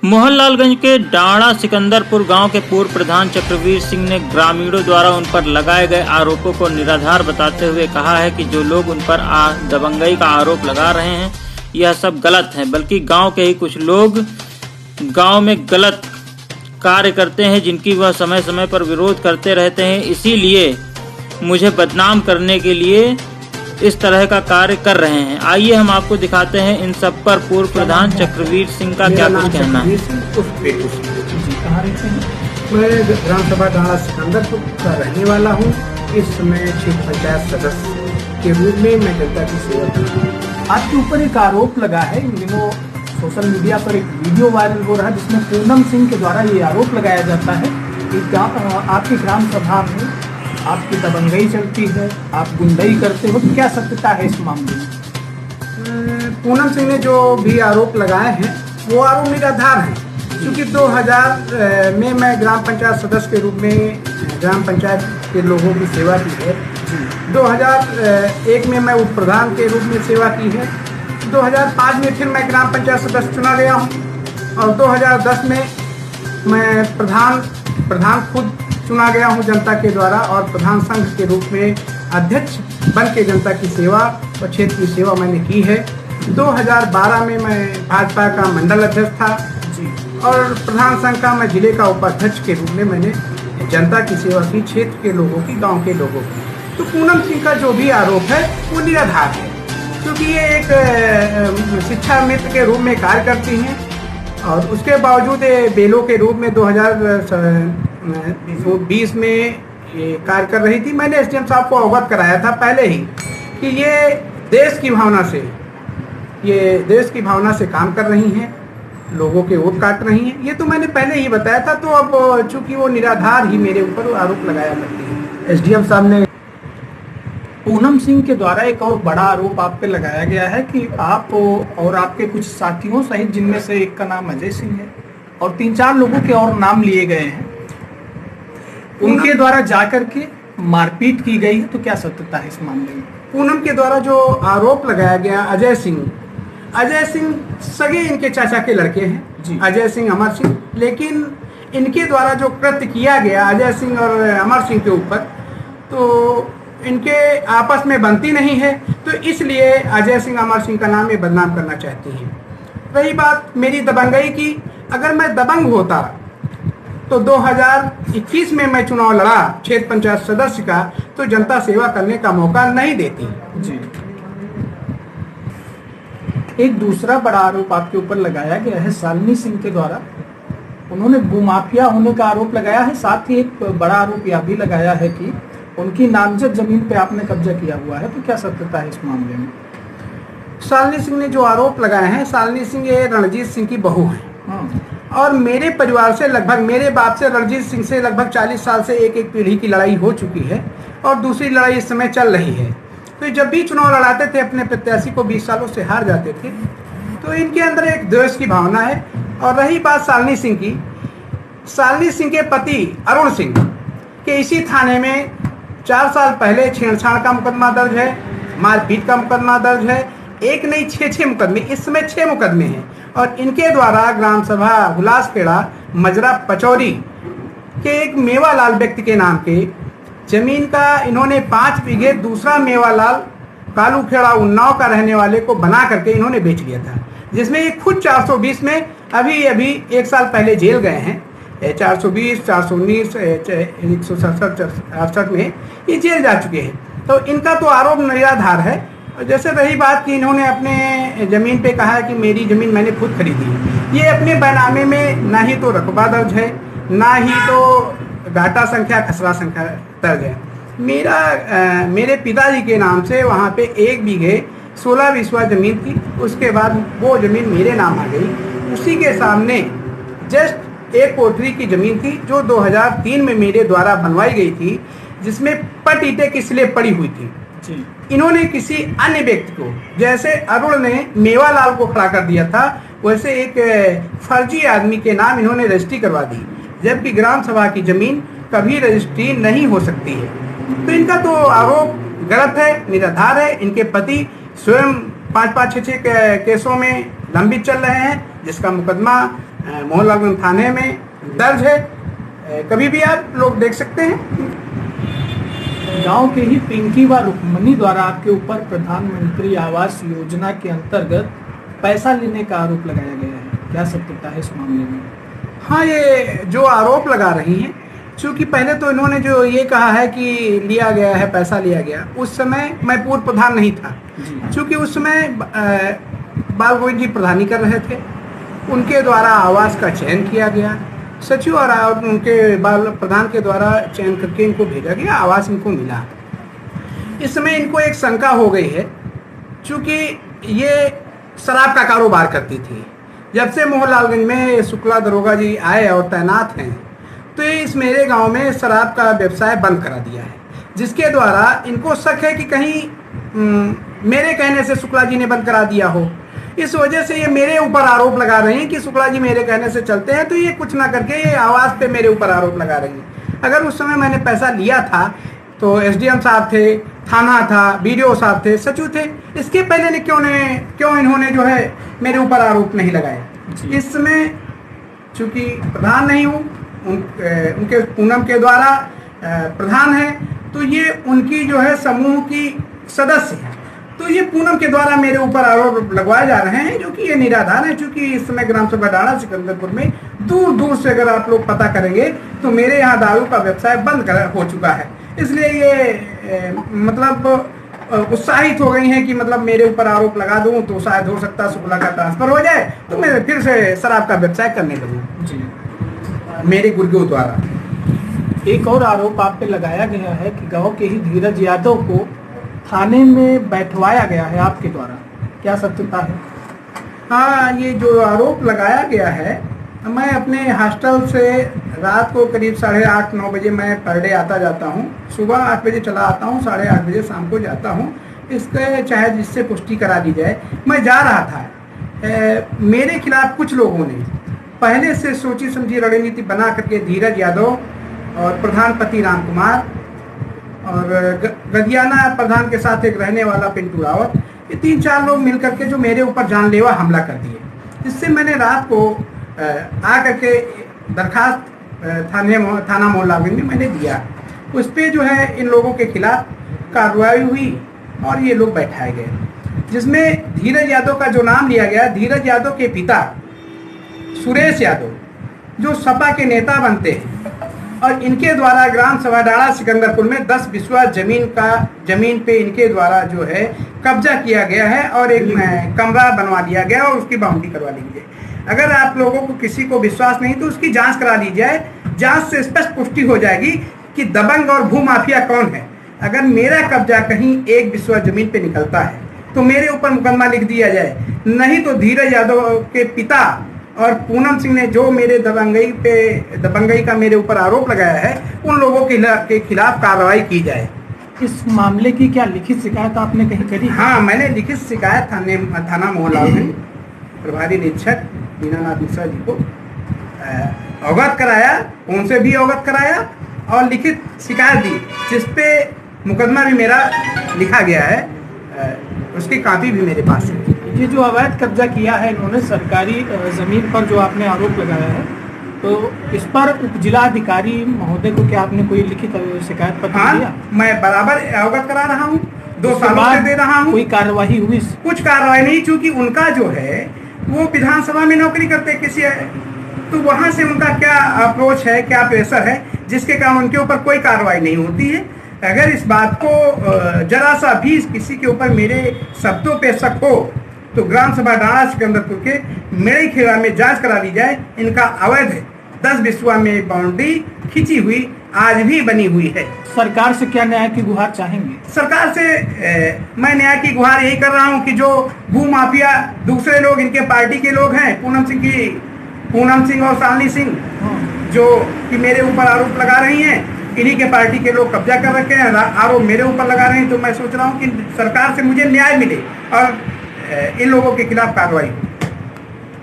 मोहनलालगंज के डांड़ा सिकंदरपुर गांव के पूर्व प्रधान चक्रवीर सिंह ने ग्रामीणों द्वारा उन पर लगाए गए आरोपों को निराधार बताते हुए कहा है कि जो लोग उन पर दबंगई का आरोप लगा रहे हैं यह सब गलत है, बल्कि गांव के ही कुछ लोग गांव में गलत कार्य करते हैं जिनकी वह समय समय पर विरोध करते रहते हैं, इसीलिए मुझे बदनाम करने के लिए इस तरह का कार्य कर रहे हैं। आइए हम आपको दिखाते हैं इन सब पर पूर्व प्रधान चक्रवीर सिंह का क्या कुछ कहना है। मैं ग्राम सभा डांड़ा सिकंदरपुर का रहने वाला हूँ। इस समय क्षेत्र पंचायत सदस्य के रूप में मैं जनता की सेवा कर रहा हूँ। आपके ऊपर एक आरोप लगा है, इन दिनों सोशल मीडिया पर एक वीडियो वायरल हो रहा है जिसमें पूनम सिंह के द्वारा ये आरोप लगाया जाता है कि आपकी ग्राम सभा में आपकी दबंगई चलती है, आप गुंडई करते हो। क्या सत्यता है इस मामले में? पूनम सिंह ने जो भी आरोप लगाए हैं वो आरोप निराधार हैं, क्योंकि 2000 में मैं ग्राम पंचायत सदस्य के रूप में ग्राम पंचायत के लोगों की सेवा की है। 2001 में मैं उप प्रधान के रूप में सेवा की है। 2005 में फिर मैं ग्राम पंचायत सदस्य चुना गया हूँ और 2010 में मैं प्रधान खुद चुना गया हूं जनता के द्वारा और प्रधान संघ के रूप में अध्यक्ष बन के जनता की सेवा और क्षेत्र की सेवा मैंने की है। 2012 में मैं भाजपा का मंडल अध्यक्ष था और प्रधान संघ का मैं जिले का उपाध्यक्ष के रूप में मैंने जनता की सेवा की, क्षेत्र के लोगों की, गांव के लोगों की। तो पूनम सिंह का जो भी आरोप है वो निराधार है, क्योंकि ये एक शिक्षा मित्र के रूप में कार्य करती हैं और उसके बावजूद बेलों के रूप में 2020 में ये कार्य कर रही थी। मैंने एसडीएम साहब को अवगत कराया था पहले ही कि ये देश की भावना से काम कर रही हैं, लोगों के वोट काट रही हैं। ये तो मैंने पहले ही बताया था। तो अब चूंकि वो निराधार ही मेरे ऊपर आरोप लगाया करती है। एसडीएम साहब ने पूनम सिंह के द्वारा एक और बड़ा आरोप आप पे लगाया गया है कि आप और आपके कुछ साथियों सहित, जिनमें से एक का नाम अजय सिंह है और 3-4 लोगों के और नाम लिए गए हैं, उनके द्वारा जाकर के मारपीट की गई है। तो क्या सत्यता है इस मामले में? पूनम के द्वारा जो आरोप लगाया गया, अजय सिंह सगे इनके चाचा के लड़के हैं, अजय सिंह, अमर सिंह। लेकिन इनके द्वारा जो कृत्य किया गया अजय सिंह और अमर सिंह के ऊपर, तो इनके आपस में बनती नहीं है, तो इसलिए अजय सिंह, अमर सिंह का नाम ये बदनाम करना चाहती हैं। रही बात मेरी दबंगई की, अगर मैं दबंग होता तो 2021 में मैं चुनाव लड़ा क्षेत्र पंचायत सदस्य का, तो जनता सेवा करने का मौका नहीं देती जी। एक दूसरा बड़ा आरोप आपके ऊपर लगाया गया है शालिनी सिंह के द्वारा, उन्होंने भूमाफिया होने का आरोप लगाया है। साथ ही एक बड़ा आरोप यह भी लगाया है कि उनकी नामजद जमीन पे आपने कब्जा किया हुआ है। तो क्या सत्यता है इस मामले में? शालिनी सिंह ने जो आरोप लगाए हैं, शालिनी सिंह ये रणजीत सिंह की बहू है और मेरे परिवार से लगभग, मेरे बाप से रणजीत सिंह से लगभग 40 साल से एक पीढ़ी की लड़ाई हो चुकी है और दूसरी लड़ाई इस समय चल रही है। तो जब भी चुनाव लड़ाते थे अपने प्रत्याशी को 20 सालों से हार जाते थे, तो इनके अंदर एक द्वेष की भावना है। और रही बात शालिनी सिंह की, शालिनी सिंह के पति अरुण सिंह के इसी थाने में 4 साल पहले छेड़छाड़ का मुकदमा दर्ज है, मारपीट का मुकदमा दर्ज है। एक नहीं 6 मुकदमे, इस समय 6 मुकदमे हैं और इनके द्वारा ग्राम सभा हुलासखेड़ा मजरा पचौरी के एक मेवालाल व्यक्ति के नाम के जमीन का इन्होंने 5 बीघे दूसरा मेवालाल कालूखेड़ा उन्नाव का रहने वाले को बना करके इन्होंने बेच लिया था, जिसमें ये खुद 420 में अभी 1 साल पहले जेल गए हैं। 420, 419, 167 में ये जेल जा चुके हैं। तो इनका तो आरोप निराधार है। जैसे रही बात कि इन्होंने अपने जमीन पे कहा है कि मेरी जमीन मैंने खुद खरीदी, ये अपने बैनामे में ना ही तो रकबा दर्ज है, ना ही तो घाटा संख्या, खसरा संख्या दर्ज है। मेरे पिताजी के नाम से वहाँ पे 1 बीघे 16 बिस्वा जमीन थी, उसके बाद वो जमीन मेरे नाम आ गई। उसी के सामने जस्ट 1 कोठरी की जमीन थी जो 2003 में मेरे द्वारा बनवाई गई थी, जिसमें पट ईंटे की स्लेब पड़ी हुई थी। इन्होंने किसी अन्य व्यक्ति को, जैसे अरुण ने मेवालाल को खड़ा कर दिया था, वैसे एक फर्जी आदमी के नाम इन्होंने रजिस्ट्री करवा दी, जबकि ग्राम सभा की जमीन कभी रजिस्ट्री नहीं हो सकती है। तो इनका तो आरोप गलत है, निराधार है। इनके पति स्वयं 5-5, 6-6 केसों में लंबित चल रहे हैं, जिसका मुकदमा मोहनलालगंज थाने में दर्ज है। कभी भी आप लोग देख सकते हैं। गांव के ही पिंकी व रुक्मणी द्वारा आपके ऊपर प्रधानमंत्री आवास योजना के अंतर्गत पैसा लेने का आरोप लगाया गया है, क्या सत्यता है इस मामले में? हाँ, ये जो आरोप लगा रही हैं, चूँकि पहले तो इन्होंने जो ये कहा है कि लिया गया है, पैसा लिया गया, उस समय मैं पूर्व प्रधान नहीं था। चूँकि उस समय बाल गोविंद जी प्रधानी कर रहे थे, उनके द्वारा आवास का चयन किया गया, सचिव और उनके बाल प्रधान के द्वारा चयन करके इनको भेजा गया, आवास इनको मिला। इस समय इनको एक शंका हो गई है, चूँकि ये शराब का कारोबार करती थी। जब से मोहनलालगंज में शुक्ला दरोगा जी आए और तैनात हैं, तो ये इस मेरे गांव में शराब का व्यवसाय बंद करा दिया है, जिसके द्वारा इनको शक है कि कहीं मेरे कहने से शुक्ला जी ने बंद करा दिया हो। इस वजह से ये मेरे ऊपर आरोप लगा रहे हैं कि शुक्ला जी मेरे कहने से चलते हैं, तो ये कुछ ना करके ये आवास पे मेरे ऊपर आरोप लगा रही हैं। अगर उस समय मैंने पैसा लिया था तो एसडीएम साहब थे, थाना था, बीडीओ साहब थे, सचिव थे, इसके पहले क्यों इन्होंने जो है मेरे ऊपर आरोप नहीं लगाए? इस समय चूंकि प्रधान नहीं हूँ, उनके पूनम के द्वारा प्रधान है, तो ये उनकी जो है समूह की सदस्य है, तो ये पूनम के द्वारा मेरे ऊपर आरोप लगवाए जा रहे हैं, जो कि ये निराधार है। चूंकि इस समय ग्राम सभा डाड़ा सिकंदरपुर में दूर दूर से अगर आप लोग पता करेंगे तो मेरे यहाँ दारू का व्यवसाय बंद हो चुका है। इसलिए ये मतलब उत्साहित हो गई हैं कि मतलब मेरे ऊपर आरोप लगा दूं तो शायद हो सकता है शुक्ला का ट्रांसफर हो जाए, तो मैं फिर से शराब का व्यवसाय करने लगूं जी, मेरे गुर्गों द्वारा। एक और आरोप आप पे लगाया गया है कि गांव के ही धीरज यादव को थाने में बैठवाया गया है आपके द्वारा, क्या सत्यता है? हाँ, ये जो आरोप लगाया गया है, मैं अपने हॉस्टल से रात को करीब 8:30-9 बजे मैं पर डे आता जाता हूँ। सुबह 8 बजे चला आता हूँ, 8:30 बजे शाम को जाता हूँ। इसके चाहे जिससे पुष्टि करा दी जाए, मैं जा रहा था। मेरे खिलाफ कुछ लोगों ने पहले से सोची समझी रणनीति बना करके धीरज यादव और प्रधान पति राम कुमार और गदियाना प्रधान के साथ एक रहने वाला पिंटू रावत, ये 3-4 लोग मिलकर के जो मेरे ऊपर जानलेवा हमला कर दिए। इससे मैंने रात को आकर के दरखास्त थाना मोहनलालगंज में मैंने दिया। उस पर जो है इन लोगों के खिलाफ कार्रवाई हुई और ये लोग बैठाए गए, जिसमें धीरज यादव का जो नाम लिया गया, धीरज यादव के पिता सुरेश यादव जो सपा के नेता बनते हैं, और इनके द्वारा ग्राम सभा डाड़ा सिकंदरपुर में 10 बिस्वा जमीन पे इनके द्वारा जो है कब्जा किया गया है और एक कमरा बनवा लिया गया और उसकी बाउंड्री करवा ली गई। अगर आप लोगों को किसी को विश्वास नहीं तो उसकी जांच करा ली जाए, जांच से स्पष्ट पुष्टि हो जाएगी कि दबंग और भूमाफिया कौन है। अगर मेरा कब्जा कहीं 1 बिस्वा जमीन पे निकलता है तो मेरे ऊपर मुकदमा लिख दिया जाए, नहीं तो धीरज यादव के पिता और पूनम सिंह ने जो मेरे दबंगई का मेरे ऊपर आरोप लगाया है, उन लोगों के खिलाफ कार्रवाई की जाए। इस मामले की क्या लिखित शिकायत आपने कहीं करी? हाँ, मैंने लिखित शिकायत थाना मोहनलालगंज प्रभारी निरीक्षक दीनानाथ मिश्रा जी को अवगत कराया, उनसे भी अवगत कराया और लिखित शिकायत दी, जिसपे मुकदमा भी मेरा लिखा गया है, उसकी कॉपी भी मेरे पास है। ये जो अवैध कब्जा किया है इन्होंने सरकारी जमीन पर, जो आपने आरोप लगाया है, तो इस पर उप जिलाधिकारी महोदय को क्या आपने कोई लिखित शिकायत पत्र दिया? मैं बराबर अवगत करा रहा हूँ, 2 सालों से दे रहा हूँ। कोई कार्रवाई हुई? कुछ कार्रवाई नहीं, क्योंकि उनका जो है वो विधानसभा में नौकरी करते किसी है, तो वहाँ से उनका क्या अप्रोच है, क्या प्रेशर है, जिसके कारण उनके ऊपर कोई कार्रवाई नहीं होती है। अगर इस बात को जरा सा भी किसी के ऊपर मेरे शब्दों पे शक हो तो ग्राम सभा डाड़ा सिकंदरपुर के मेरे खिलाफ में जांच करा ली जाए। इनका अवैध 10 बिस्वा में बाउंड्री खींची हुई आज भी बनी हुई है। सरकार से क्या न्याय की गुहार चाहेंगे? सरकार से मैं न्याय की गुहार यही कर रहा हूं कि जो भूमाफिया दूसरे लोग, इनके पार्टी के लोग हैं, पूनम सिंह और शालिनी सिंह, जो कि मेरे ऊपर आरोप लगा रही हैं, इन्हीं के पार्टी के लोग कब्जा कर रखे हैं, आरोप मेरे ऊपर लगा रहे हैं। तो मैं सोच रहा हूं कि सरकार से मुझे न्याय मिले और इन लोगों के खिलाफ कार्रवाई हो।